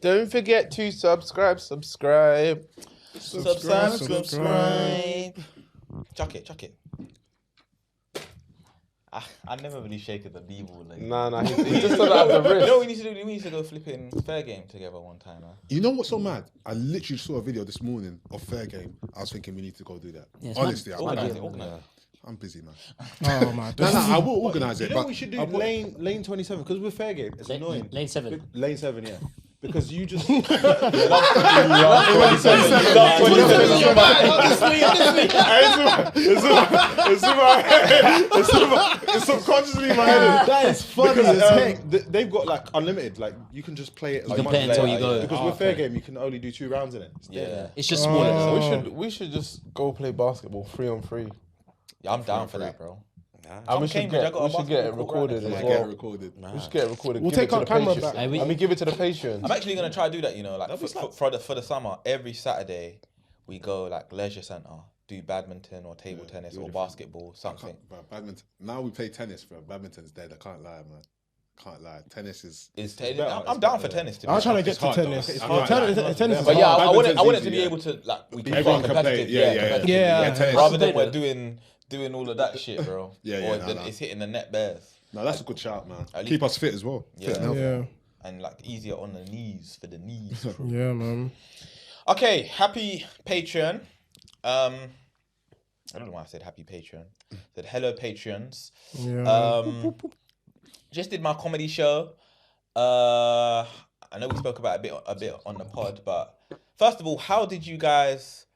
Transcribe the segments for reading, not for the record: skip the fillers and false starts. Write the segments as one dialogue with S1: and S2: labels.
S1: Don't forget to subscribe.
S2: Subscribe.
S3: Chuck it. I never really shaken the b-ball. Like.
S1: Nah, he just doesn't have the wrist.
S3: You know what we need to do? We need to go flipping fair game together one time, man.
S2: You know what's so mad? I literally saw a video this morning of fair game. I was thinking we need to go do that.
S4: Yeah,
S2: honestly,
S3: Organise it.
S2: I'm busy, man.
S5: Oh my god.
S2: No, I will organise it.
S6: You know
S2: but
S6: we should do lane 27 because we're fair game. It's annoying.
S4: Lane 7.
S6: Lane 7, yeah. Because you just It's subconsciously in my head. That is funny as heck. They've got like unlimited. Like you can just play it.
S4: You can play it until you go.
S6: Because we're fair game, you can only do 2 rounds in it.
S3: Yeah.
S4: It's just smaller.
S1: So we should just go play basketball 3-on-3.
S3: Yeah, I'm down for that, bro.
S1: And we should get it recorded as well. We should get it recorded.
S5: We'll take our camera back.
S1: And we give it to the Patreons.
S3: I'm actually gonna try to do that. You know, like for the summer, every Saturday we go like leisure centre, do badminton or table tennis or basketball, something.
S2: Badminton. Now we play tennis, bro. Badminton's dead. I can't lie, man. Can't lie. Tennis is.
S3: I'm down for tennis.
S5: I'm trying to get to tennis. Tennis is
S3: But yeah,
S5: hard.
S3: I want it to be able to like we can
S2: Everyone
S3: play
S2: can play.
S3: competitive.
S5: Yeah.
S2: Tennis.
S3: Rather than we're doing all of that shit, bro. It's hitting the net bears.
S2: No, that's a good shout, man.
S3: At least-
S2: Keep us fit as well. Fit and healthy.
S5: Yeah.
S3: And like easier on the knees for the knees.
S5: Yeah, man.
S3: Okay, happy Patreon. I don't know why I said happy Patreon. I said hello Patreons.
S5: Yeah.
S3: Just did my comedy show. I know we spoke about it a bit on the pod, but first of all, how did you guys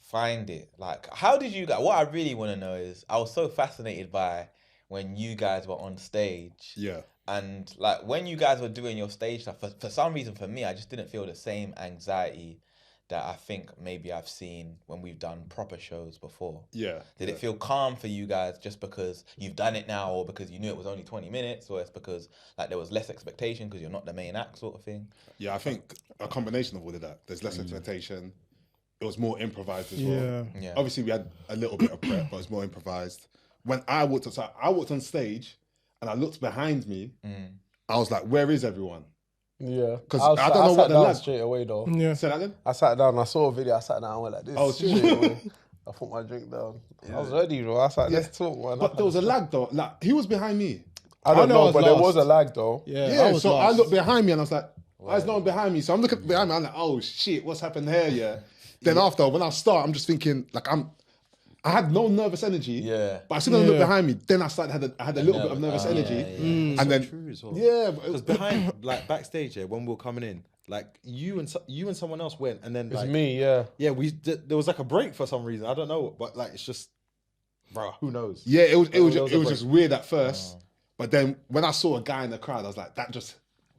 S3: find it? Like, how did you guys? What I really want to know is, I was so fascinated by when you guys were on stage.
S2: Yeah.
S3: And like when you guys were doing your stage stuff, for some reason for me, I just didn't feel the same anxiety that I think maybe I've seen when we've done proper shows before.
S2: Yeah.
S3: Did it feel calm for you guys just because you've done it now, or because you knew it was only 20 minutes, or it's because like there was less expectation because you're not the main act sort of thing?
S2: Yeah, I think a combination of all of that. There's less expectation. It was more improvised as well.
S3: Yeah.
S2: Obviously, we had a little bit of prep, but it was more improvised. When I walked on stage and I looked behind me, I was like, where is everyone?
S1: Yeah,
S2: because I don't know what the lag
S1: straight away though.
S5: Yeah,
S2: say that again.
S1: I sat down. I saw a video. I sat down. I went like this.
S2: Oh, shit.
S1: I put my drink down. I was ready, bro. I was like, let's talk, man.
S2: But there was a lag though. Like, he was behind me.
S1: I don't know, but there was a lag though.
S2: Yeah. So I looked behind me and I was like, why is no one behind me? So I'm looking behind me. I'm like, oh shit, what's happened here? Yeah. Then after, when I start, I'm just thinking like I had no nervous energy.
S3: Yeah.
S2: But as soon as I looked behind me, then I had a little bit of nervous energy. And then
S6: true as well.
S2: Yeah,
S6: because behind, like backstage, when we were coming in, like you and someone else went, and then like,
S1: it's me, yeah.
S6: There was like a break for some reason. I don't know, but like it's just, bro, who knows?
S2: Yeah, it was just weird at first, but then when I saw a guy in the crowd, I was like, that just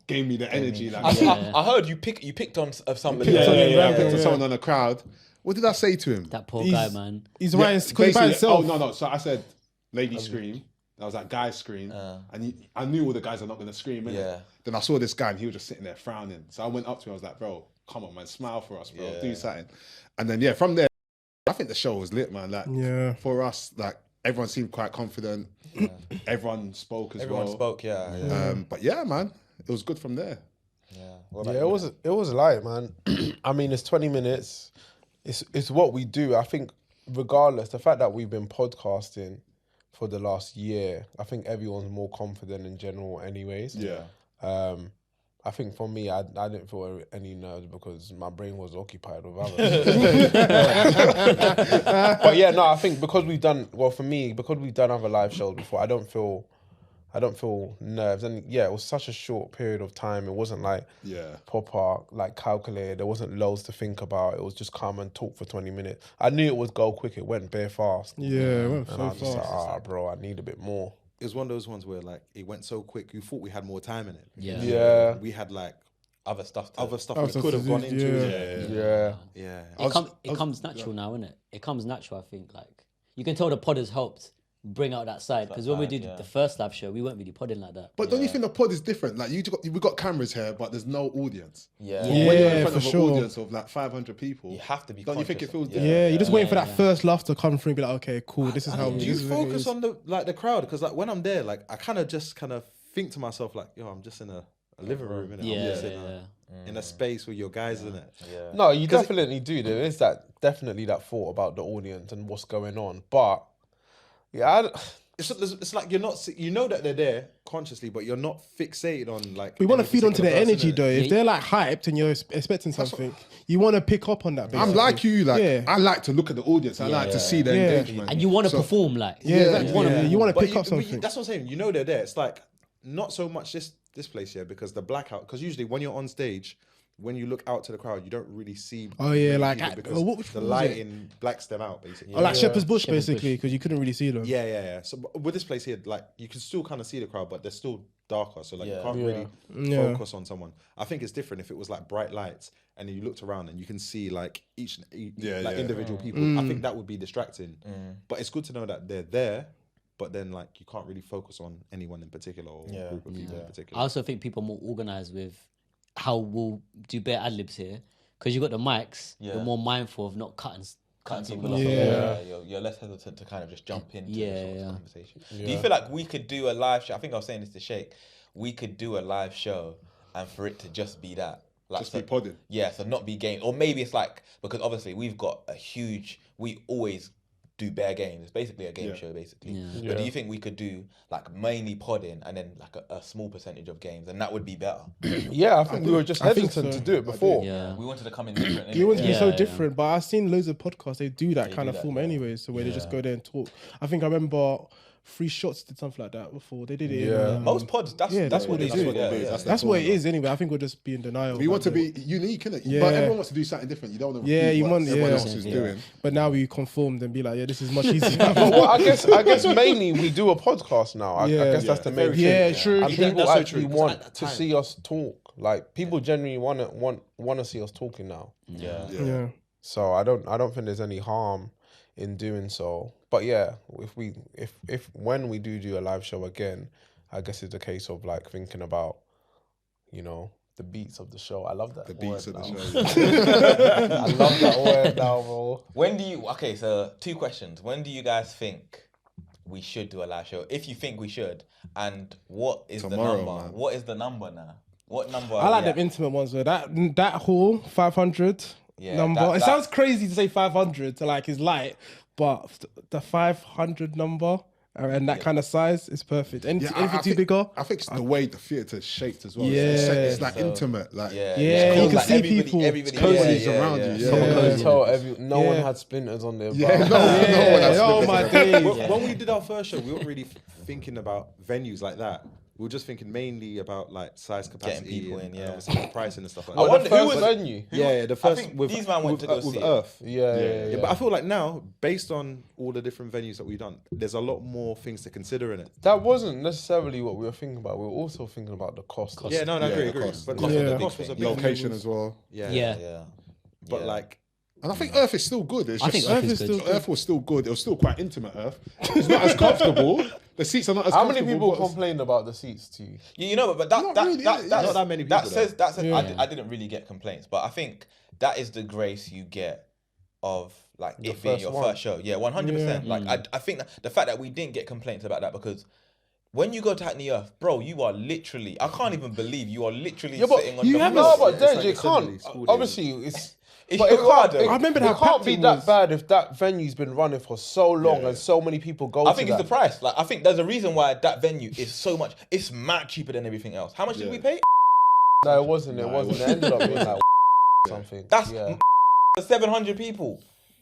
S2: gave me the energy. Like,
S3: I heard you picked on somebody.
S2: I picked on someone on the crowd. What did I say to him?
S4: That poor guy, man.
S5: He's by himself.
S2: Oh no! So I said, "Lady scream." I was like, "Guys scream," and I knew all the guys are not gonna scream.
S3: Yeah.
S2: Then I saw this guy, and he was just sitting there frowning. So I went up to him. I was like, "Bro, come on, man, smile for us, bro. Do something." And then from there, I think the show was lit, man. Like, for us, like everyone seemed quite confident. Yeah. Everyone spoke as well.
S3: Everyone spoke, yeah.
S2: But yeah, man, it was good from there.
S3: Yeah.
S1: It was light, man. I mean, it's 20 minutes. It's what we do. I think regardless, the fact that we've been podcasting for the last year, I think everyone's more confident in general anyways.
S2: Yeah.
S1: I think for me, I didn't feel any nerves because my brain was occupied with others. But yeah, no, I think because we've done other live shows before, I don't feel nerves. And yeah, it was such a short period of time. It wasn't like proper, like calculated. There wasn't loads to think about. It was just come and talk for 20 minutes. I knew it would go quick. It went bare fast.
S5: Yeah, it went
S1: and
S5: so
S1: I was just
S5: fast.
S1: like, bro, I need a bit more.
S6: It was one of those ones where like it went so quick, you thought we had more time in it.
S1: Yeah.
S6: We had like
S3: other stuff
S6: we could have gone into. Yeah.
S4: It comes natural now, innit? It comes natural, I think. Like you can tell the pod has helped bring out that side, because when we did the first live show, we weren't really podding like that.
S2: But don't you think the pod is different? Like we got cameras here, but there's no audience.
S3: Yeah.
S2: When you're in front of an audience of like 500 people,
S3: you have to be.
S2: Don't you think it feels different?
S5: Yeah, you're just waiting for that first laugh to come through and be like, okay, cool, this is how we
S6: do. You focus on the crowd, because like when I'm there, like I kind of think to myself like, yo, I'm just in a living room, innit? I'm just in a space with your guys in it.
S3: Yeah.
S1: No, you definitely do. There is definitely that thought about the audience and what's going on. But yeah,
S6: It's like you're not, you know that they're there consciously, but you're not fixated on like.
S5: We want to
S6: any
S5: feed onto their
S6: particular
S5: energy
S6: person,
S5: though.
S6: innit?
S5: If they're like hyped and you're expecting something, you want to pick up on that.
S2: I'm
S5: basically.
S2: like you, like
S5: Yeah.
S2: I like to look at the audience. I like to see their
S5: Yeah.
S2: engagement.
S4: And you want to perform like.
S5: Yeah, exactly. You want to
S6: But
S5: pick up
S6: but
S5: something.
S6: that's what I'm saying. You know they're there. It's like not so much this place here because the blackout. Because usually when you're on stage, when you look out to the crowd, you don't really see.
S5: Oh, yeah,
S6: many
S5: like,
S6: people
S5: which
S6: because
S5: one
S6: the
S5: was it?
S6: lighting blacks them out basically.
S5: Or like Shepherd's Bush,
S4: Shepherd's
S5: basically, because you couldn't really see them.
S6: Yeah. So but with this place here, like you can still kind of see the crowd, but they're still darker. So like you can't really focus on someone. I think it's different if it was like bright lights and you looked around and you can see like each individual people. I think that would be distracting. But it's good to know that they're there. But then, like, you can't really focus on anyone in particular or a group of people in particular.
S4: I also think people are more organized with how we'll do bare ad libs here because you got the mics. You're more mindful of not cutting
S3: People
S4: someone
S3: off.
S4: off.
S3: You're less hesitant to kind of just jump into
S4: Yeah,
S3: the sort of
S4: yeah.
S3: conversation. Do you feel like we could do a live show? I think I was saying this to Shake. We could do a live show and for it to just be that. Like,
S2: Just be podding.
S3: Yeah, so not be game. Or maybe it's like, because obviously we've got we always do bare games. It's basically a game show, basically. But do you think we could do like mainly podding and then like a small percentage of games, and that would be better?
S1: yeah, I think we were just hesitant to do it before.
S4: Yeah.
S3: We wanted to come in different.
S5: You want to be so
S4: Yeah.
S5: different, but I've seen loads of podcasts. They do that kind of
S3: that,
S5: format anyway, so where they just go there and talk. I think I remember Free Shots did something like that before. They did it.
S1: Yeah.
S5: In,
S3: Most pods, that's
S5: what they do. That's what it is anyway. I think we'll just be in denial.
S2: We want to
S5: about it.
S2: be unique, innit?
S5: Yeah.
S2: But everyone wants to do something different. You don't want to
S5: Yeah,
S2: repeat
S5: you
S2: what
S5: want-
S2: everyone
S5: yeah.
S2: else is doing.
S5: But now we conformed and be like, yeah, this is much easier.
S1: Well, I guess mainly we do a podcast now. I guess that's the main thing.
S5: Yeah, true.
S1: And
S5: true.
S1: people
S6: That's so
S1: actually
S6: true, 'cause
S1: want
S6: at that
S1: to
S6: time-
S1: see us talk. Like people genuinely want to see us talking now.
S5: Yeah.
S1: So I don't think there's any harm in doing so. But yeah, if when we do a live show again, I guess it's a case of like thinking about, the beats of the show. I love that.
S2: The beats of
S1: word
S2: the
S1: now.
S2: show.
S1: I love that word now, bro.
S3: When do you? Okay, so 2 questions. When do you guys think we should do a live show? If you think we should, and what is
S2: Tomorrow,
S3: the number?
S2: man.
S3: What is the number now? What number?
S5: I like
S3: are
S5: them
S3: we at?
S5: intimate ones though. That hall 500
S3: Yeah,
S5: number.
S3: that-
S5: It sounds crazy to say 500 to like his light, but the 500 number and that kind of size is perfect. Anything too
S2: think,
S5: bigger?
S2: I think it's the way the theatre is shaped as well.
S5: Yeah.
S2: It's like intimate. Like
S5: Yeah,
S3: It's
S5: you
S3: cool,
S5: can
S3: like
S5: see
S3: everybody-
S5: people.
S3: everybody-
S2: cozies
S3: yeah,
S2: around
S3: yeah.
S2: you.
S1: Someone
S2: Yeah.
S1: can tell no one
S5: Yeah.
S1: had splinters on their
S2: Yeah,
S1: back.
S2: no one has
S5: Oh
S2: been
S5: my
S2: there.
S5: days.
S6: When we did our first show, we weren't really thinking about venues like that. We were just thinking mainly about like size, capacity,
S3: people
S6: and,
S3: in,
S6: and obviously pricing and stuff like
S3: I
S6: that.
S3: wonder
S1: the
S3: who
S1: first
S3: was
S1: venue.
S6: The
S3: I
S6: first
S3: think
S6: with
S3: these man went to go see it.
S6: Earth.
S1: Yeah.
S6: But I feel like now, based on all the different venues that we've done, there's a lot more things to consider in it.
S1: That wasn't necessarily what we were thinking about. We were also thinking about the cost.
S6: Yeah, no, I agree.
S2: the cost.
S6: But
S2: The
S6: the
S5: cost
S6: cost was a big
S2: Location
S6: thing.
S2: as well.
S6: Yeah.
S4: Yeah.
S6: But like,
S2: And I think Earth is still good. It's
S4: I
S2: just
S4: think Earth is good.
S2: Earth was still good. It was still quite intimate. Earth. It's not as comfortable. The seats are not as
S1: How
S2: comfortable.
S1: many people
S2: but it's-
S1: complained about the seats to you?
S3: You know, but that
S2: Not
S3: that
S2: really,
S3: that
S2: yeah.
S3: that's,
S6: Not that many people,
S3: That says
S6: though.
S3: I didn't really get complaints, but I think that is the grace you get of like
S1: Your
S3: it being
S1: first
S3: your
S1: one.
S3: first show. Yeah, 100%. Like I think that the fact that we didn't get complaints about that, because when you go to Hackney Earth, bro, you are literally, I can't even believe you are literally sitting on
S1: you
S3: the
S1: have
S3: floor.
S1: no, but
S6: It's
S1: Dej,
S6: like
S1: it
S6: assembly
S1: can't.
S6: school
S1: Obviously, it's.
S3: It's
S1: But it
S3: hard,
S1: can't.
S3: though.
S5: I remember
S1: it
S5: how
S1: can't
S5: packed
S1: be
S5: it
S1: that
S5: was.
S1: bad if that venue's been running for so long and so many people go.
S3: I
S1: to
S3: think
S1: that.
S3: it's the price. Like I think there's a reason why that venue is so much. It's mad cheaper than everything else. How much did we pay?
S1: No, it wasn't. It wasn't. It ended up being like something.
S3: That's
S1: yeah.
S3: 700 people.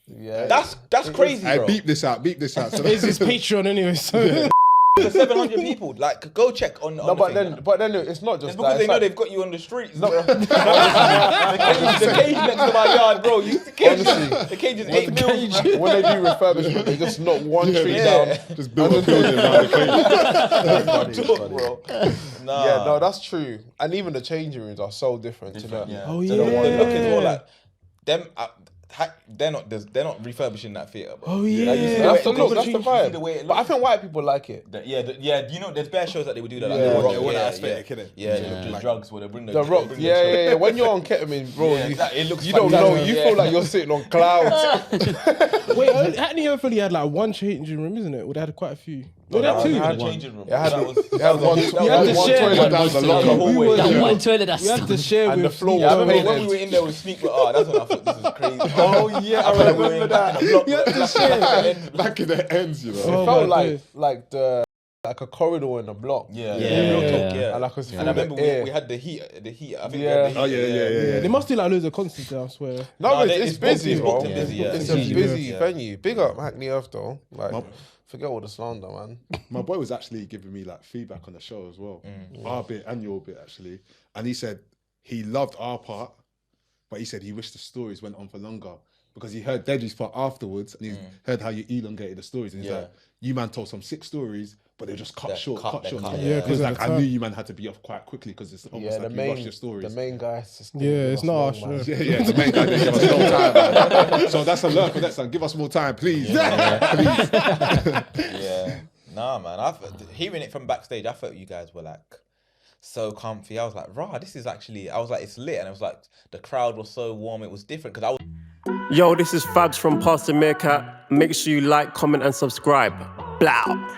S1: Yeah.
S3: That's crazy,
S2: Hey,
S3: bro.
S2: beep this out. Beep this out. So
S5: It's his Patreon anyway, so
S3: For 700 people. Like go check on.
S1: No, but then it's not just
S3: It's because
S1: that.
S3: they
S1: It's
S3: know
S1: like-
S3: they've got you on the streets. Bro. the cage next to my yard, bro. The cage is 8 mil.
S1: when they do refurbishment, they just knock one tree
S3: Yeah.
S1: down.
S2: just build a building around the cage.
S3: Bro. Nah.
S1: Yeah, no, that's true. And even the changing rooms are so different to the.
S3: Yeah.
S5: Oh,
S3: To the look as well,
S5: yeah.
S3: like them. They're not refurbishing that theatre, bro.
S5: Oh, yeah.
S3: Like, you see the
S1: That's the
S3: way-
S1: look.
S3: you
S1: That's
S3: see
S1: the vibe.
S3: the way it
S1: But I
S3: looks.
S1: think white people like it.
S3: Yeah. You know, there's bare shows that they would do that. Like
S1: Yeah.
S3: the Rock,
S6: They want
S3: yeah,
S6: that aesthetic, innit?
S3: yeah, the
S6: Like-
S3: drugs where they bring
S1: The Rock,
S3: bring
S1: yeah. When you're on ketamine, bro,
S3: Yeah, exactly. It looks
S1: you don't know.
S3: fantastic,
S1: You
S3: yeah.
S1: feel like you're sitting on clouds.
S5: Wait, Hackney Earth only had like one changing room, isn't it? Or they had quite a few. No, that too.
S3: It had a changing room.
S1: It had
S3: That was-
S1: it had one
S5: You had to share
S1: toilet that was a locker.
S3: hallway.
S4: That one toilet that's
S5: You have to share
S1: And
S5: with
S1: the floor
S5: Sneak.
S1: was
S3: I remember when
S1: painted.
S3: we were in there with Sneak, that's when I thought this is crazy.
S6: Oh yeah, I
S3: felt like we were
S6: remember
S3: in
S6: that.
S3: a block.
S5: You had to share.
S2: Back in the ends, you know.
S1: It
S5: Oh
S1: felt
S5: my
S1: like a corridor in a block.
S3: Yeah,
S4: Yeah.
S3: real talk,
S1: And like it was
S3: And I
S1: through the
S3: remember
S1: air.
S3: we had the heat. I think we had the heat.
S2: Oh yeah.
S5: They must do like loads of concerts there, I swear.
S1: No,
S3: No,
S1: it's busy,
S3: it's
S1: bro.
S3: booked and busy, yeah.
S1: It's
S3: It's
S1: a
S3: busy,
S1: busy
S3: yeah.
S1: venue. Big up Hackney Earth though. Like,
S2: Mum.
S1: forget all the slander, man.
S2: My boy was actually giving me like feedback on the show as well, our bit and your bit actually, and he said he loved our part, but he said he wished the stories went on for longer because he heard Deji's part afterwards and he heard how you elongated the stories, and he's like, "You man told some 6 stories, but they just cut short."
S5: Yeah,
S2: because like I
S5: time.
S2: knew you man had to be off quite quickly because it's almost
S1: Yeah,
S2: like you rush your stories.
S1: the main guy. Just
S5: Yeah, it's not our show.
S2: Yeah, the main guy didn't give us no time. Man. So that's a learn for next time. Give us more time, please.
S3: Yeah. Nah, man. Hearing it from backstage, I felt you guys were like so comfy. I was like, rah, this is actually. I was like, it's lit, and it was like the crowd was so warm. It was different because I was.
S7: Yo, this is Fabs from Pass The Meerkat. Make sure you like, comment, and subscribe. Blow.